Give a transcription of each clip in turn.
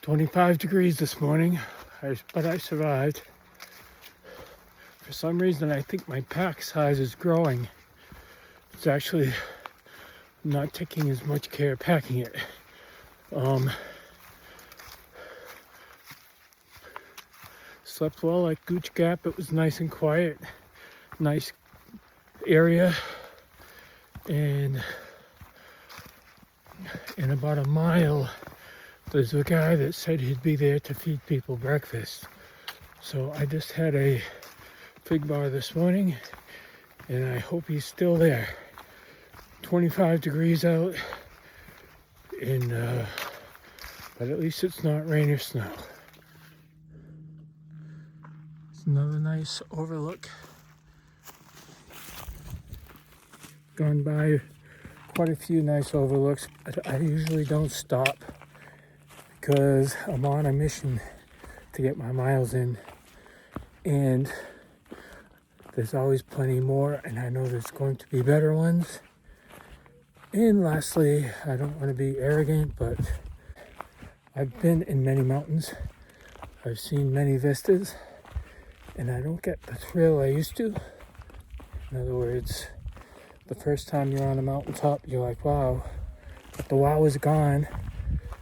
25 degrees this morning, but I survived. For some reason, I think my pack size is growing. It's actually not taking as much care packing it. Slept well at Gooch Gap. It was nice and quiet, nice area, and in about a mile there's a guy that said he'd be there to feed people breakfast. So I just had a fig bar this morning, and I hope he's still there. 25 degrees out, and but at least it's not rain or snow. It's another nice overlook. Gone by quite a few nice overlooks, but I usually don't stop because I'm on a mission to get my miles in, and there's always plenty more, and I know there's going to be better ones. And lastly, I don't want to be arrogant, but I've been in many mountains. I've seen many vistas, and I don't get the thrill I used to. In other words, the first time you're on a mountaintop, you're like, wow, but the wow is gone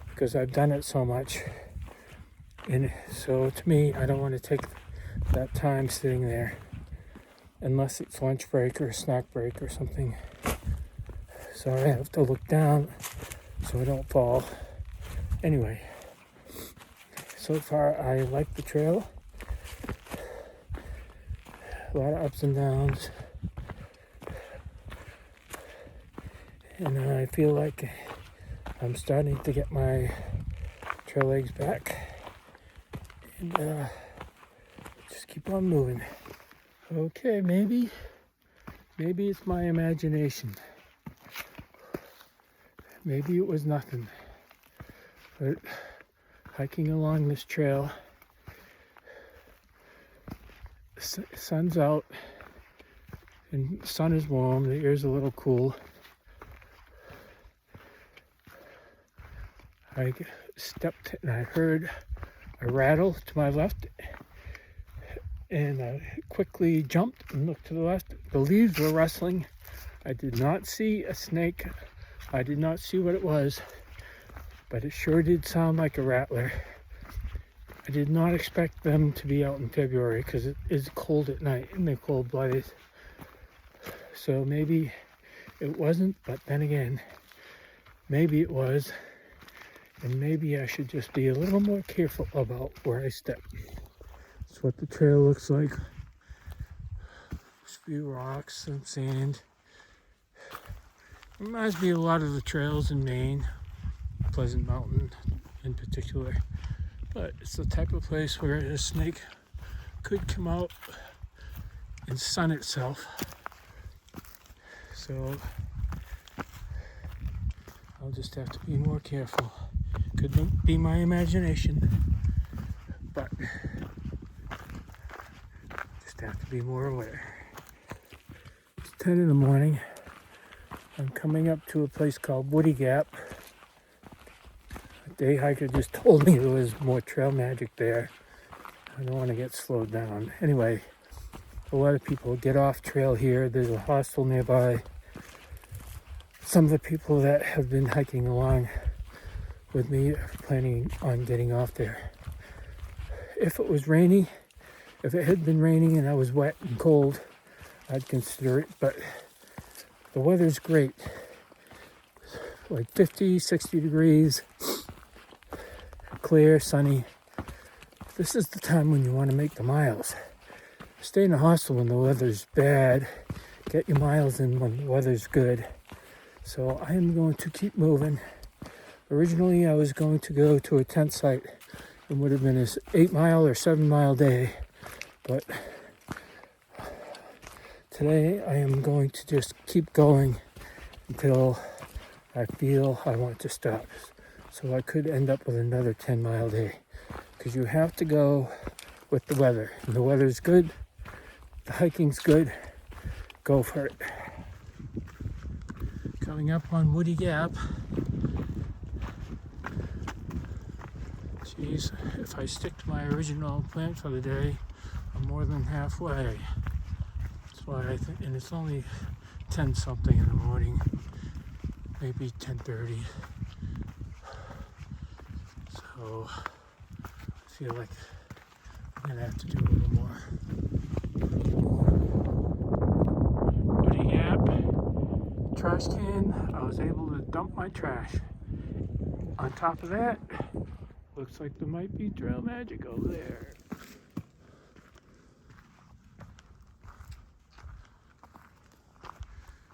because I've done it so much. And so to me, I don't want to take that time sitting there unless it's lunch break or snack break or something. So I have to look down so I don't fall. Anyway, so far I like the trail. A lot of ups and downs. And I feel like I'm starting to get my trail legs back. And just keep on moving. Okay, maybe it's my imagination. Maybe it was nothing. But hiking along this trail, the sun's out and the sun is warm, the air's a little cool. I stepped and I heard a rattle to my left, and I quickly jumped and looked to the left. The leaves were rustling. I did not see a snake. I did not see what it was, but it sure did sound like a rattler. I did not expect them to be out in February because it is cold at night and they're cold-blooded. So maybe it wasn't, but then again, maybe it was. And maybe I should just be a little more careful about where I step. That's what the trail looks like. There's a few rocks and sand. Reminds me a lot of the trails in Maine, Pleasant Mountain in particular. But it's the type of place where a snake could come out and sun itself. So I'll just have to be more careful. Could be my imagination, but just have to be more aware. It's 10 in the morning. I'm coming up to a place called Woody Gap. A day hiker just told me there was more trail magic there. I don't want to get slowed down. Anyway, a lot of people get off trail here. There's a hostel nearby. Some of the people that have been hiking along with me are planning on getting off there. If it was rainy, if it had been raining and I was wet and cold, I'd consider it, but the weather's great. Like 50, 60 degrees, clear, sunny. This is the time when you want to make the miles. Stay in a hostel when the weather's bad. Get your miles in when the weather's good. So I am going to keep moving. Originally, I was going to go to a tent site. It would have been an 8-mile or 7-mile day. But today, I am going to just keep going until I feel I want to stop. So I could end up with another 10-mile day. Because you have to go with the weather. And the weather's good. The hiking's good. Go for it. Coming up on Woody Gap. Geez, if I stick to my original plan for the day, I'm more than halfway. That's why I think, and it's only 10 something in the morning, maybe 10:30. So I feel like I'm gonna have to do a little more. Woody Gap trash can. I was able to dump my trash. On top of that, looks like there might be trail magic over there.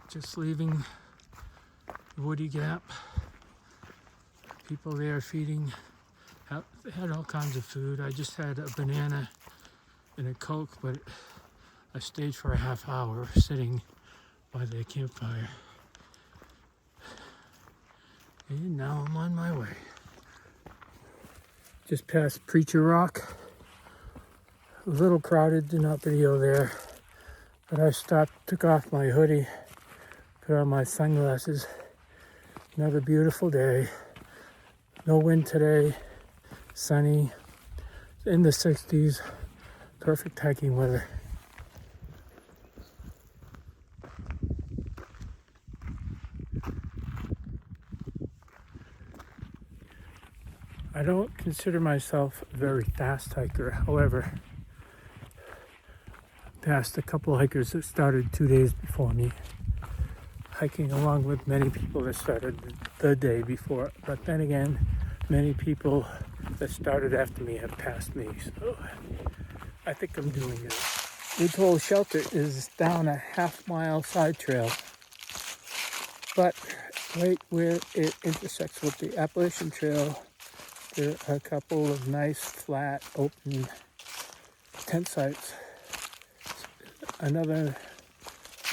Just leaving Woody Gap. People there feeding. They had all kinds of food. I just had a banana and a Coke, but I stayed for a half hour sitting by the campfire. And now I'm on my way. Just past Preacher Rock. A little crowded, did not video there. But I stopped, took off my hoodie, put on my sunglasses. Another beautiful day. No wind today. Sunny. In the 60s. Perfect hiking weather. I don't consider myself a very fast hiker. However, I passed a couple hikers that started 2 days before me, hiking along with many people that started the day before. But then again, many people that started after me have passed me. So I think I'm doing it. Woods Hole Shelter is down a half-mile side trail, but right where it intersects with the Appalachian Trail, there are a couple of nice, flat, open tent sites. Another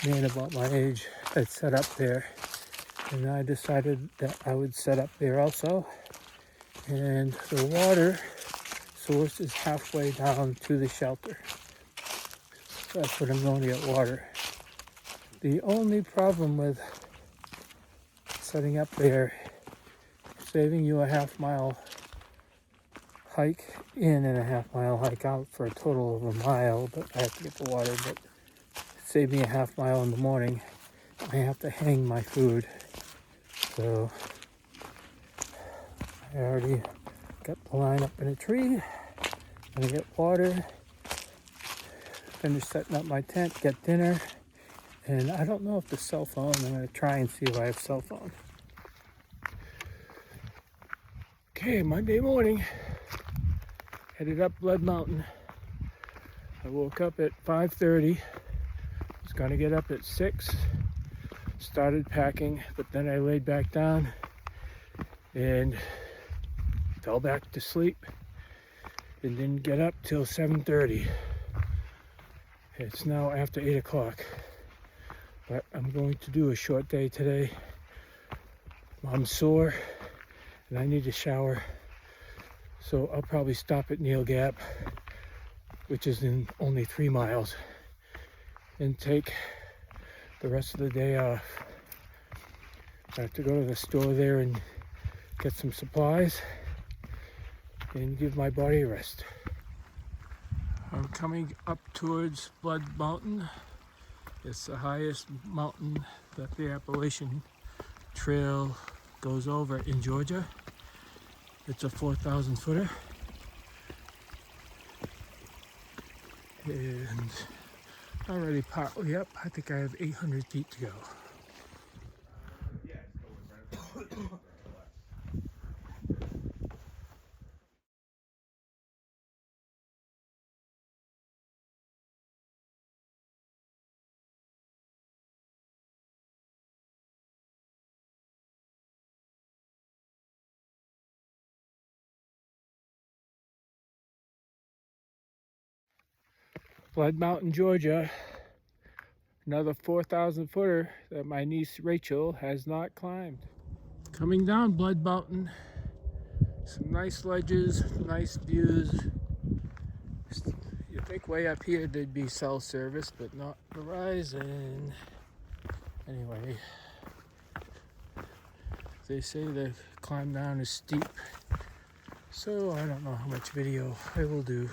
man about my age had set up there, and I decided that I would set up there also. And the water source is halfway down to the shelter. So that's what I'm going to get water. The only problem with setting up there, saving you a half-mile hike in and a half-mile hike out for a total of a mile, but I have to get the water, but it saved me a half-mile in the morning. I have to hang my food, so I already got the line up in a tree. I'm gonna get water, finish setting up my tent, get dinner, and I don't know if the cell phone, I'm gonna try and see if I have cell phone. Okay, Monday morning. Headed up Blood Mountain. I woke up at 5:30. Was gonna get up at 6. Started packing, but then I laid back down and fell back to sleep and didn't get up till 7:30. It's now after 8 o'clock, but I'm going to do a short day today. I'm sore and I need a shower. So I'll probably stop at Neels Gap, which is in only 3 miles, and take the rest of the day off. I have to go to the store there and get some supplies and give my body a rest. I'm coming up towards Blood Mountain. It's the highest mountain that the Appalachian Trail goes over in Georgia. It's a 4,000 footer, and already partly up. I think I have 800 feet to go. Blood Mountain, Georgia. Another 4,000 footer that my niece Rachel has not climbed. Coming down Blood Mountain. Some nice ledges, nice views. You'd think way up here there'd be cell service, but not Verizon. Anyway, they say the climb down is steep. So I don't know how much video I will do.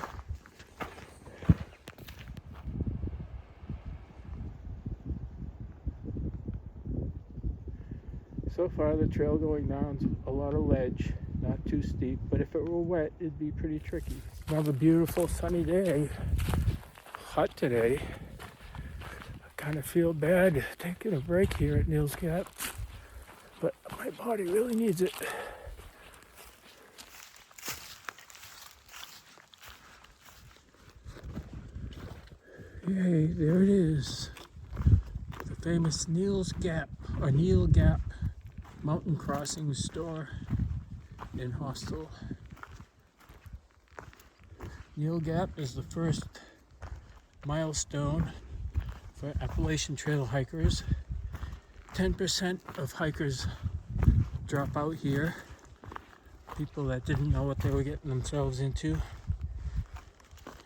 So far the trail going down's a lot of ledge, not too steep, but if it were wet it'd be pretty tricky. Another beautiful sunny day. Hot today. I kind of feel bad taking a break here at Neels Gap, but my body really needs it. Yay, there it is. The famous Neels Gap, or Neil Gap mountain crossing store and hostel. Neil Gap is the first milestone for Appalachian Trail hikers. 10% of hikers drop out here. People that didn't know what they were getting themselves into.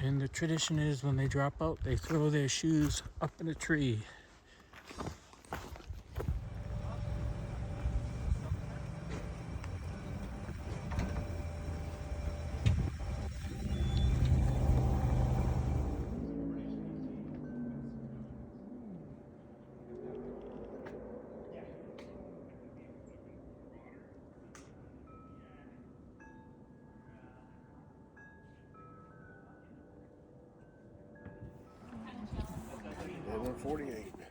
And the tradition is when they drop out, they throw their shoes up in a tree. $11.48.